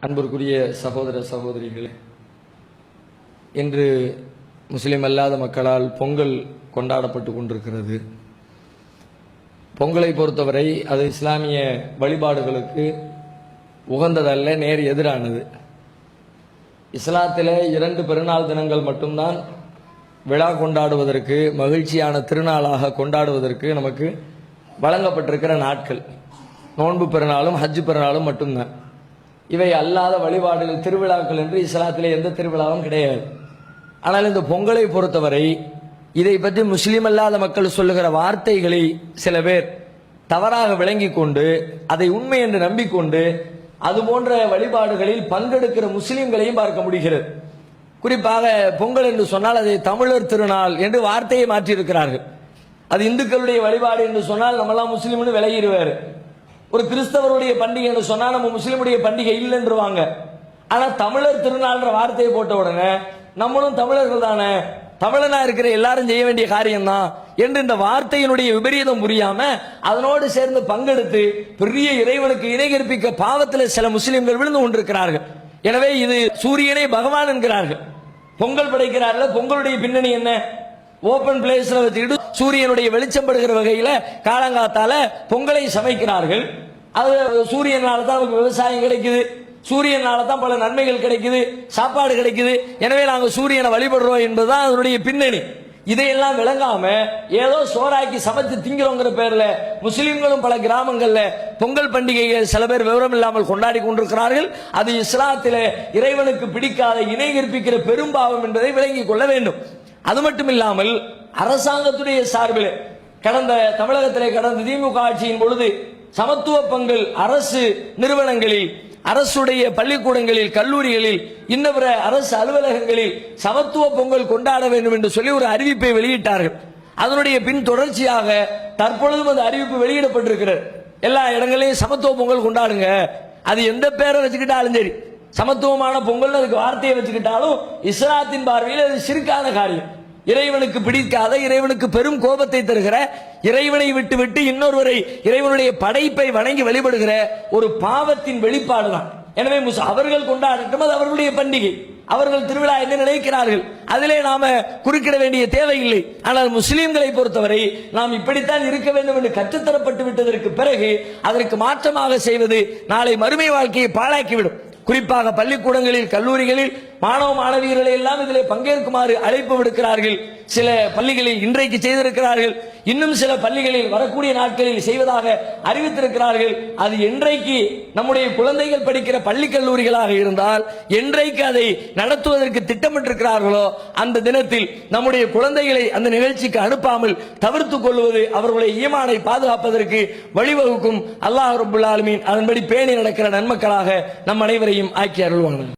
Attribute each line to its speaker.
Speaker 1: அன்பிற்குரிய சகோதர சகோதரிகளே, இன்று முஸ்லிம் அல்லாத மக்களால் பொங்கல் கொண்டாடப்பட்டு கொண்டிருக்கிறது. பொங்கலை பொறுத்தவரை அது இஸ்லாமிய வழிபாடுகளுக்கு உகந்ததல்ல, நேர் எதிரானது. இஸ்லாத்திலே 2 பெருநாள் தினங்கள் மட்டும்தான் விழா கொண்டாடுவதற்கு, மகிழ்ச்சியான திருநாளாக கொண்டாடுவதற்கு நமக்கு வழங்கப்பட்டிருக்கிற நாட்கள். நோன்பு பெருநாளும் ஹஜ் பெருநாளும் மட்டும்தான். இவை அல்லாத வழிபாடுகள், திருவிழாக்கள் என்று இஸ்லாத்திலே எந்த திருவிழாவும் கிடையாது. ஆனால் இந்த பொங்கலை பொறுத்தவரை இதை பற்றி முஸ்லீம் அல்லாத மக்கள் சொல்லுகிற வார்த்தைகளை சில பேர் தவறாக விளங்கி கொண்டு, அதை உண்மை என்று நம்பிக்கொண்டு, அது போன்ற வழிபாடுகளில் பங்கெடுக்கிற முஸ்லீம்களையும் பார்க்க முடிகிறது. குறிப்பாக பொங்கல் என்று சொன்னால் அதை தமிழர் திருநாள் என்று வார்த்தையை மாற்றியிருக்கிறார்கள். அது இந்துக்களுடைய வழிபாடு என்று சொன்னால் நம்மெல்லாம் முஸ்லீம்னு விலகிடுவார். ஒரு கிறிஸ்தவருடைய பண்டிகை என்று சொன்னால் நம்ம முஸ்லீமுடைய பண்டிகை இல்லைன்றுவாங்க. ஆனா தமிழர் திருநாள்ன்ற வார்த்தையை போட்ட உடனே நம்மளும் தமிழர்கள் தானே, தமிழனா இருக்கிற எல்லாரும் செய்ய வேண்டிய காரியம் தான் என்று இந்த வார்த்தையினுடைய விபரீதம் புரியாம அதனோடு சேர்ந்து பங்கெடுத்து பெரிய இறைவனுக்கு இணை கற்பிக்க பாவத்தில் சில முஸ்லிம்கள் விழுந்து கொண்டிருக்கிறார்கள். எனவே இது சூரியனை பகவான் என்கிறார்கள். பொங்கல் படைக்கிறார்கள். பொங்கலுடைய பின்னணி என்ன? ஓபன் பிளேஸ்ல வச்சுக்கிட்டு சூரியனுடைய வெளிச்சம் படுகிற வகையில காலங்காத்தால பொங்கலை சமைக்கிறார்கள். அது சூரியனால தான் நமக்கு விவசாயம் கிடைக்குது, சூரியனால தான் பல நன்மைகள் கிடைக்குது, சாப்பாடு கிடைக்குது. எனவே நாங்கள் சூரியனை வழிபடுறோம் என்பதுதான் அதனுடைய பின்னணி. இதையெல்லாம் விளங்காம ஏதோ சோறாக்கி சமைத்து திங்கிறோங்கிற பேர்ல முஸ்லிம்களும் பல கிராமங்கள்ல பொங்கல் பண்டிகைகள் சில பேர் விவரம் இல்லாமல் கொண்டாடி கொண்டிருக்கிறார்கள். அது இஸ்லாத்திலே இறைவனுக்கு பிடிக்காத, இணை கற்பிக்கிற பெரும்பாவம் என்பதை விளங்கிக் கொள்ள வேண்டும். அது மட்டும் இல்லாமல் அரசாங்கத்துடைய சார்பில் தமிழகத்திலே கடந்த திமுக ஆட்சியின் பொழுது சமத்துவ பொங்கல் அரசு நிறுவனங்களில், அரசுடைய பள்ளிக்கூடங்களில், கல்லூரிகளில், இன்னபிற அரசு அலுவலகங்களில் சமத்துவ பொங்கல் கொண்டாட வேண்டும் என்று சொல்லி ஒரு அறிவிப்பை வெளியிட்டார்கள். அதனுடைய பின் தொடர்ச்சியாக தற்பொழுதும் அந்த அறிவிப்பு வெளியிடப்பட்டிருக்கிறது. எல்லா இடங்களையும் சமத்துவ பொங்கல் கொண்டாடுங்க. அது எந்த பேரை வச்சுக்கிட்டாலும் சரி, சமத்துவமான பொங்கல் அதுக்கு வார்த்தையை வச்சுக்கிட்டாலும் இஸ்லாத்தின் பார்வையில் அது சிறுக்கான காரியம். இறைவனுக்கு பிடிக்காத, இறைவனுக்கு பெரும் கோபத்தை தருகிற, இறைவனை விட்டு விட்டு இன்னொருவரை, இறைவனுடைய படைப்பை வணங்கி வழிபடுகிற ஒரு பாவத்தின் வெளிப்பாடு தான். எனவே அவர்கள் கொண்டாடட்டும், அது அவர்களுடைய பண்டிகை, அவர்கள் திருவிழா என்று நினைக்கிறார்கள். அதிலே நாம குறுக்கிட வேண்டிய தேவையில்லை. ஆனால் முஸ்லீம்களை பொறுத்தவரை நாம் இப்படித்தான் இருக்க வேண்டும் என்று கற்றுத்தரப்பட்டு விட்டதற்கு பிறகு அதற்கு மாற்றமாக செய்வது நாளை மறுமை வாழ்க்கையை பாழாக்கிவிடும். குறிப்பாக பள்ளிக்கூடங்களில், கல்லூரிகளில் மாணவ மாணவியர்களை எல்லாம் இதில் பங்கேற்குமாறு அழைப்பு விடுக்கிறார்கள். சில பள்ளிகளில் இன்றைக்கு செய்திருக்கிறார்கள். இன்னும் சில பள்ளிகளில் வரக்கூடிய நாட்களில் செய்வதாக அறிவித்திருக்கிறார்கள். அது என்றைக்கு நம்முடைய குழந்தைகள் படிக்கிற பள்ளி கல்லூரிகளாக இருந்தால் என்றைக்கு அதை நடத்துவதற்கு திட்டமிட்டிருக்கிறார்களோ அந்த தினத்தில் நம்முடைய குழந்தைகளை அந்த நிகழ்ச்சிக்கு அனுப்பாமல் தவிர்த்துக் கொள்வது அவர்களுடைய ஈமானை பாதுகாப்பதற்கு வழிவகுக்கும். அல்லாஹ் ரப்பல் ஆலமீன் அதன்படி பேணி நடக்கிற நன்மக்களாக நம் அனைவரையும் ஆக்கி அருள்வார்கள்.